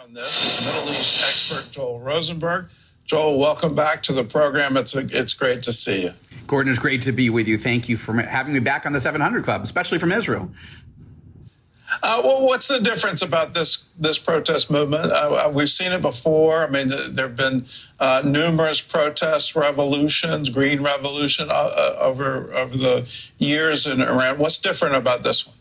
on this is Middle East expert Joel Rosenberg. Joel, welcome back to the program. It's great to see you. Gordon, it's great to be with you. Thank you for having me back on the 700 Club, especially from Israel. Well, what's the difference about this protest movement? We've seen it before. I mean, there have been numerous protests, revolutions, green revolution over the years in Iran. What's different about this one?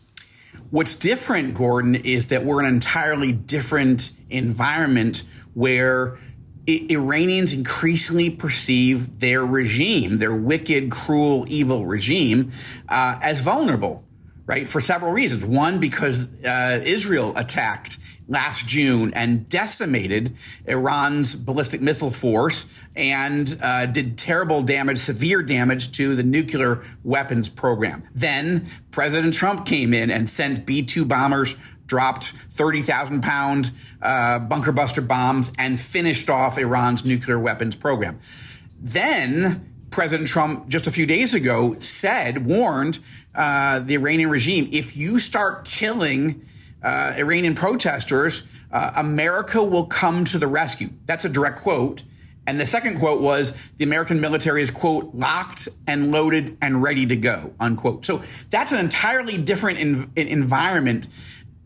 What's different, Gordon, is that we're in an entirely different environment where Iranians increasingly perceive their regime, their wicked, cruel, evil regime, as vulnerable. Right, for several reasons. One, because Israel attacked last June and decimated Iran's ballistic missile force and did terrible damage, severe damage to the nuclear weapons program. Then President Trump came in and sent B-2 bombers, dropped 30,000-pound bunker buster bombs, and finished off Iran's nuclear weapons program. Then President Trump, just a few days ago, warned the Iranian regime, if you start killing Iranian protesters, America will come to the rescue. That's a direct quote. And the second quote was, the American military is, quote, locked and loaded and ready to go, unquote. So that's an entirely different environment.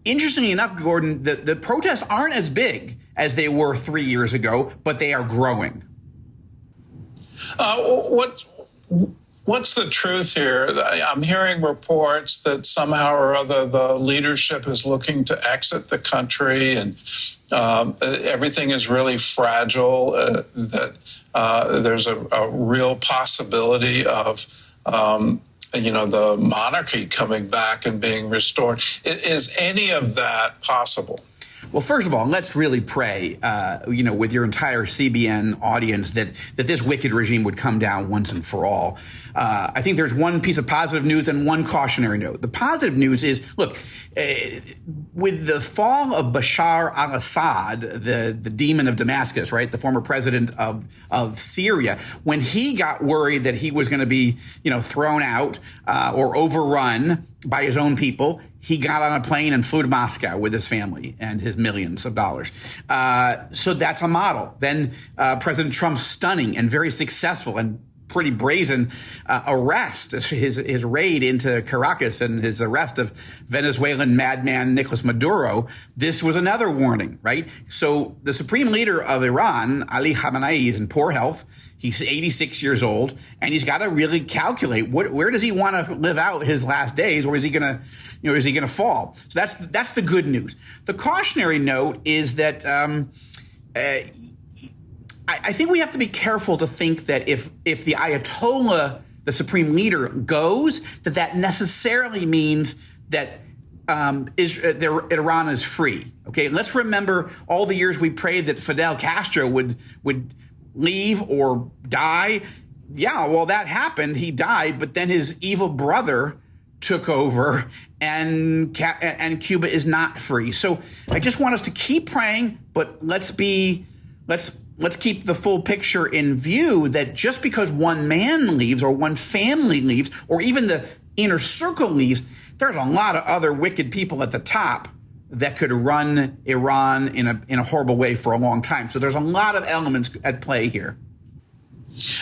Interestingly enough, Gordon, the protests aren't as big as they were 3 years ago, but they are growing. What's the truth here? I'm hearing reports that somehow or other the leadership is looking to exit the country, and everything is really fragile. That there's a real possibility of the monarchy coming back and being restored. Is any of that possible? Well, first of all, let's really pray, with your entire CBN audience that this wicked regime would come down once and for all. I think there's one piece of positive news and one cautionary note. The positive news is, look, with the fall of Bashar al-Assad, the demon of Damascus, right, the former president of Syria, when he got worried that he was going to be, thrown out or overrun by his own people, he got on a plane and flew to Moscow with his family and his millions of dollars. So that's a model. Then President Trump's stunning and very successful and pretty brazen arrest, his raid into Caracas and his arrest of Venezuelan madman Nicolas Maduro, this was another warning, right? So the Supreme Leader of Iran, Ali Khamenei, is in poor health. He's 86 years old, and he's got to really calculate where does he want to live out his last days, or is he going to fall? So that's the good news. The cautionary note is that I think we have to be careful to think that if the Ayatollah, the Supreme Leader, goes, that necessarily means that Iran is free. Okay, let's remember all the years we prayed that Fidel Castro would leave or die. Yeah, well, that happened. He died, but then his evil brother took over, and Cuba is not free. So I just want us to keep praying, but let's keep the full picture in view, that just because one man leaves or one family leaves or even the inner circle leaves, there's a lot of other wicked people at the top that could run Iran in a horrible way for a long time. So there's a lot of elements at play here.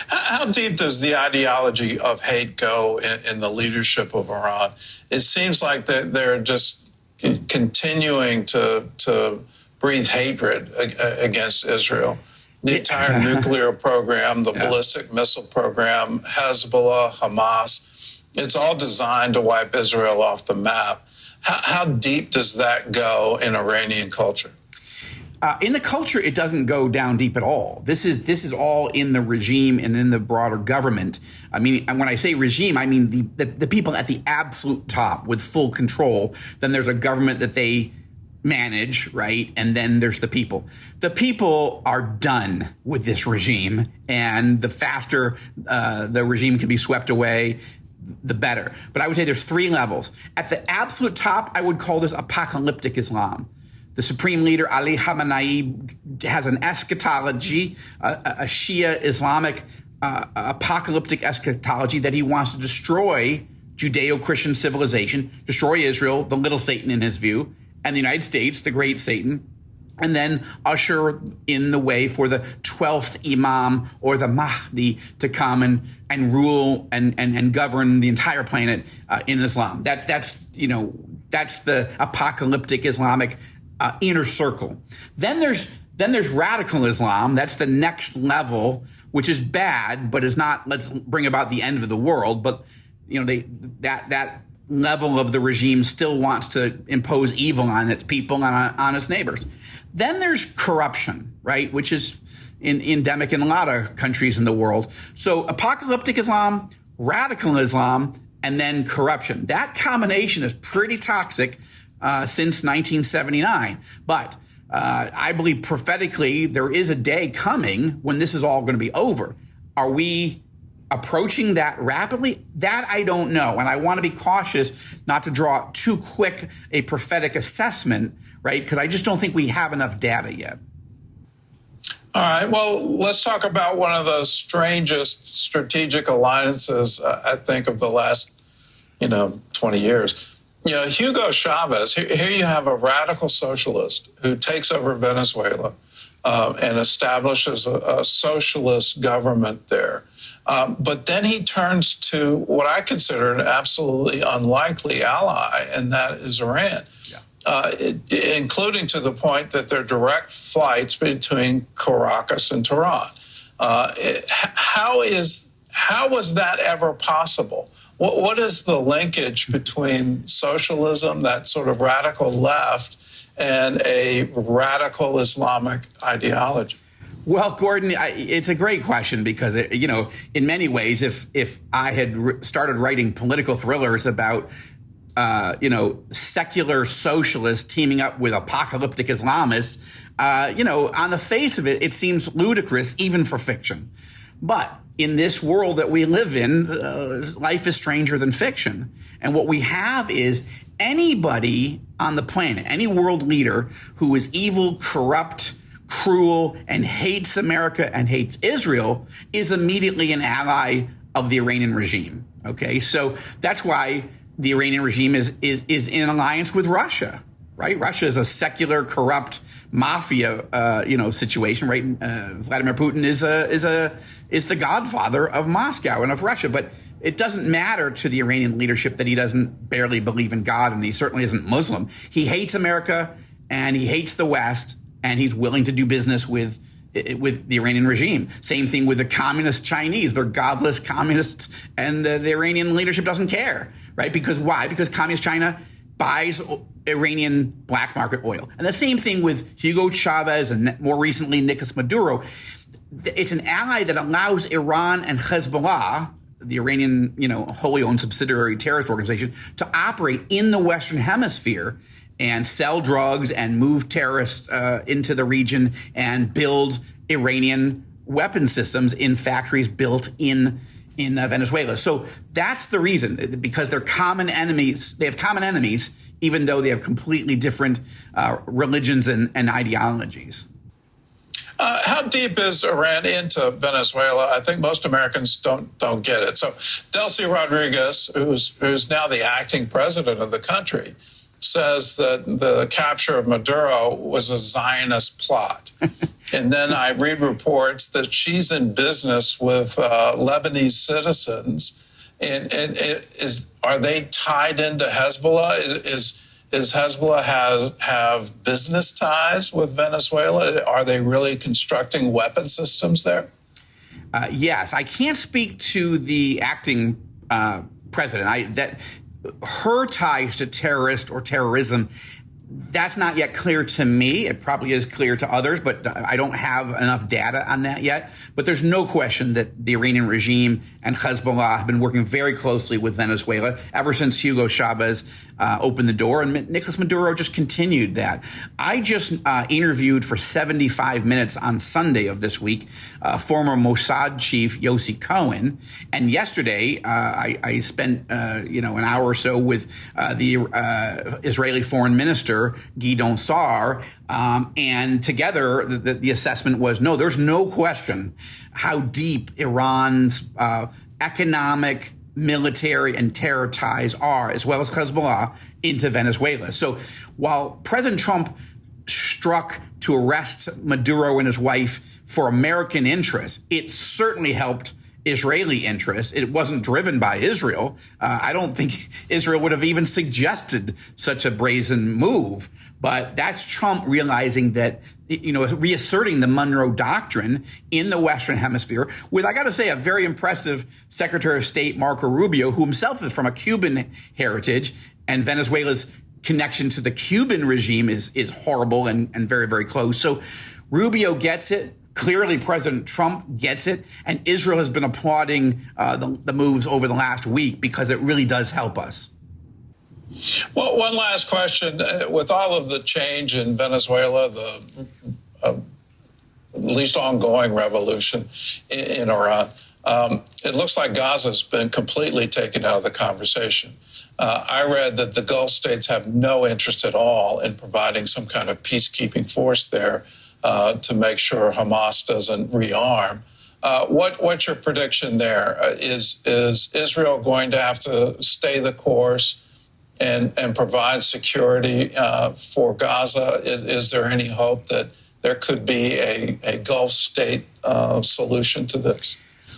How deep does the ideology of hate go in the leadership of Iran? It seems like they're just continuing to breathe hatred against Israel. The entire nuclear program, the ballistic missile program, Hezbollah, Hamas, it's all designed to wipe Israel off the map. How deep does that go in Iranian culture? In the culture, it doesn't go down deep at all. This is all in the regime and in the broader government. I mean, when I say regime, I mean the people at the absolute top with full control. Then there's a government that they manage, right? And then there's the people. The people are done with this regime, and the faster the regime can be swept away, the better. But I would say there's three levels. At the absolute top, I would call this apocalyptic Islam. The Supreme Leader, Ali Khamenei, has an eschatology, a Shia Islamic apocalyptic eschatology that he wants to destroy Judeo-Christian civilization, destroy Israel, the little Satan in his view, and the United States, the great Satan, and then usher in the way for the 12th Imam or the Mahdi to come and rule and govern the entire planet in Islam. That's the apocalyptic Islamic inner circle. Then there's radical Islam. That's the next level, which is bad, but is not, let's bring about the end of the world. But that level of the regime still wants to impose evil on its people and on its neighbors. Then there's corruption, right, which is endemic in a lot of countries in the world. So apocalyptic Islam, radical Islam, and then corruption. That combination is pretty toxic since 1979. But I believe prophetically there is a day coming when this is all going to be over. Are we approaching that rapidly? That I don't know. And I want to be cautious not to draw too quick a prophetic assessment, right? Because I just don't think we have enough data yet. All right. Well, let's talk about one of the strangest strategic alliances, I think, of the last, 20 years. Hugo Chavez, here you have a radical socialist who takes over Venezuela and establishes a socialist government there. But then he turns to what I consider an absolutely unlikely ally, and that is Iran. Including to the point that there are direct flights between Caracas and Tehran. How was that ever possible? What is the linkage between socialism, that sort of radical left, and a radical Islamic ideology? Well, Gordon, it's a great question because, in many ways, if I had started writing political thrillers about secular socialists teaming up with apocalyptic Islamists, on the face of it, it seems ludicrous even for fiction. But in this world that we live in, life is stranger than fiction. And what we have is anybody on the planet, any world leader who is evil, corrupt, cruel, and hates America and hates Israel is immediately an ally of the Iranian regime. Okay, so that's why the Iranian regime is in alliance with Russia, right? Russia is a secular, corrupt mafia, situation, right? Vladimir Putin is the godfather of Moscow and of Russia, but it doesn't matter to the Iranian leadership that he doesn't barely believe in God, and he certainly isn't Muslim. He hates America and he hates the West, and he's willing to do business with the Iranian regime. Same thing with the communist Chinese. They're godless communists, and the Iranian leadership doesn't care, right? Because why? Because communist China buys Iranian black market oil. And the same thing with Hugo Chavez and more recently Nicolas Maduro. It's an ally that allows Iran and Hezbollah, the Iranian, wholly owned subsidiary terrorist organization, to operate in the Western Hemisphere and sell drugs and move terrorists into the region and build Iranian weapon systems in factories built in Venezuela. So that's the reason, because they're common enemies. They have common enemies, even though they have completely different religions and ideologies. How deep is Iran into Venezuela? I think most Americans don't get it. So Delcy Rodriguez, who's now the acting president of the country, says that the capture of Maduro was a Zionist plot. And then I read reports that she's in business with Lebanese citizens. And are they tied into Hezbollah? Is Hezbollah have business ties with Venezuela? Are they really constructing weapon systems there? Yes, I can't speak to the acting president. Her ties to terrorist or terrorism, that's not yet clear to me. It probably is clear to others, but I don't have enough data on that yet. But there's no question that the Iranian regime and Hezbollah have been working very closely with Venezuela ever since Hugo Chavez opened the door, and Nicolas Maduro just continued that. I just interviewed for 75 minutes on Sunday of this week former Mossad chief Yossi Cohen, and yesterday I spent an hour or so with the Israeli foreign minister Gordon Robertson, and together the assessment was no, there's no question how deep Iran's economic, military, and terror ties are, as well as Hezbollah, into Venezuela. So while President Trump struck to arrest Maduro and his wife for American interests. It certainly helped Israeli interests. It wasn't driven by Israel. I don't think Israel would have even suggested such a brazen move. But that's Trump realizing that, reasserting the Monroe Doctrine in the Western Hemisphere with, I got to say, a very impressive Secretary of State, Marco Rubio, who himself is from a Cuban heritage, and Venezuela's connection to the Cuban regime is horrible and very, very close. So Rubio gets it. Clearly, President Trump gets it, and Israel has been applauding the moves over the last week because it really does help us. Well, one last question. With all of the change in Venezuela, the at least ongoing revolution in Iran, it looks like Gaza's been completely taken out of the conversation. I read that the Gulf states have no interest at all in providing some kind of peacekeeping force there to make sure Hamas doesn't rearm. What's your prediction there? Is Israel going to have to stay the course and provide security for Gaza? Is there any hope that there could be a Gulf state solution to this?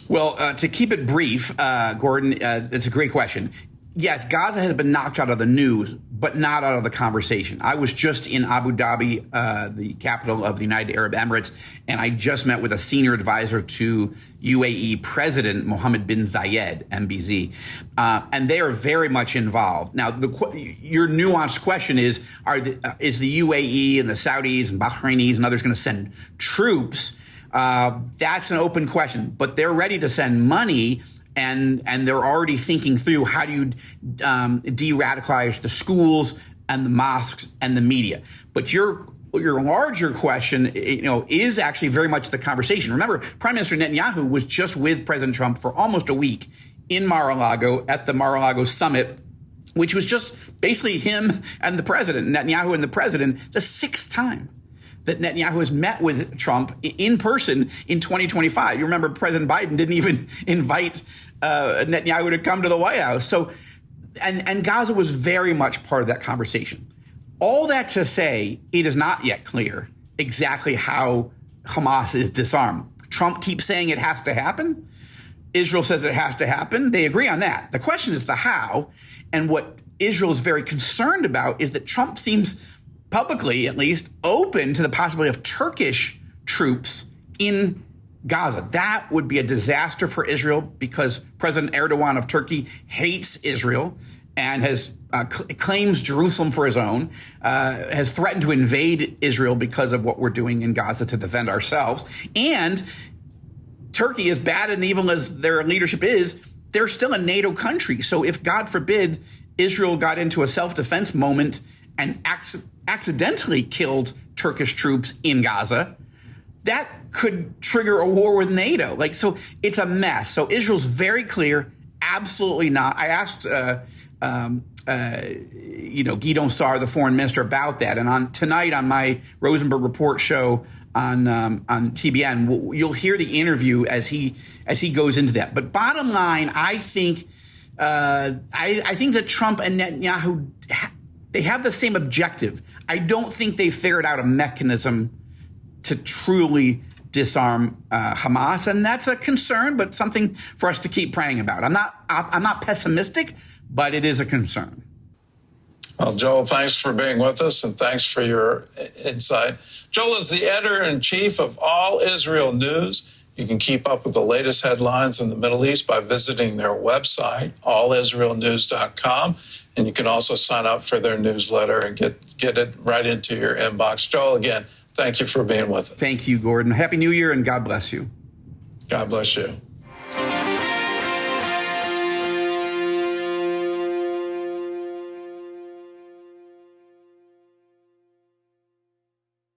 Well, to keep it brief, Gordon, it's a great question. Yes, Gaza has been knocked out of the news, but not out of the conversation. I was just in Abu Dhabi, the capital of the United Arab Emirates, and I just met with a senior advisor to UAE President Mohammed bin Zayed, MBZ, and they are very much involved. Now, your nuanced question is the UAE and the Saudis and Bahrainis and others going to send troops? That's an open question, but they're ready to send money. And they're already thinking through how do you de-radicalize the schools and the mosques and the media. But your larger question, is actually very much the conversation. Remember, Prime Minister Netanyahu was just with President Trump for almost a week in Mar-a-Lago at the Mar-a-Lago summit, which was just basically him and the president, Netanyahu and the president, the sixth time that Netanyahu has met with Trump in person in 2025. You remember President Biden didn't even invite Netanyahu to come to the White House. So, and Gaza was very much part of that conversation. All that to say, it is not yet clear exactly how Hamas is disarmed. Trump keeps saying it has to happen. Israel says it has to happen. They agree on that. The question is the how. And what Israel is very concerned about is that Trump seems publicly, at least, open to the possibility of Turkish troops in Gaza. That would be a disaster for Israel because President Erdogan of Turkey hates Israel and has claims Jerusalem for his own, has threatened to invade Israel because of what we're doing in Gaza to defend ourselves. And Turkey, as bad and evil as their leadership is, they're still a NATO country. So if, God forbid, Israel got into a self-defense moment and accidentally killed Turkish troops in Gaza, that could trigger a war with NATO. So it's a mess. So Israel's very clear, absolutely not. I asked, Guidon Sarr, the foreign minister, about that. And tonight on my Rosenberg Report show on TBN, you'll hear the interview as he goes into that. But bottom line, I think that Trump and Netanyahu, they have the same objective. I don't think they figured out a mechanism to truly disarm Hamas, and that's a concern, but something for us to keep praying about. I'm not pessimistic, but it is a concern. Well, Joel, thanks for being with us, and thanks for your insight. Joel is the editor-in-chief of All Israel News. You can keep up with the latest headlines in the Middle East by visiting their website, allisraelnews.com. And you can also sign up for their newsletter and get it right into your inbox. Joel, again, thank you for being with us. Thank you, Gordon. Happy New Year, and God bless you. God bless you.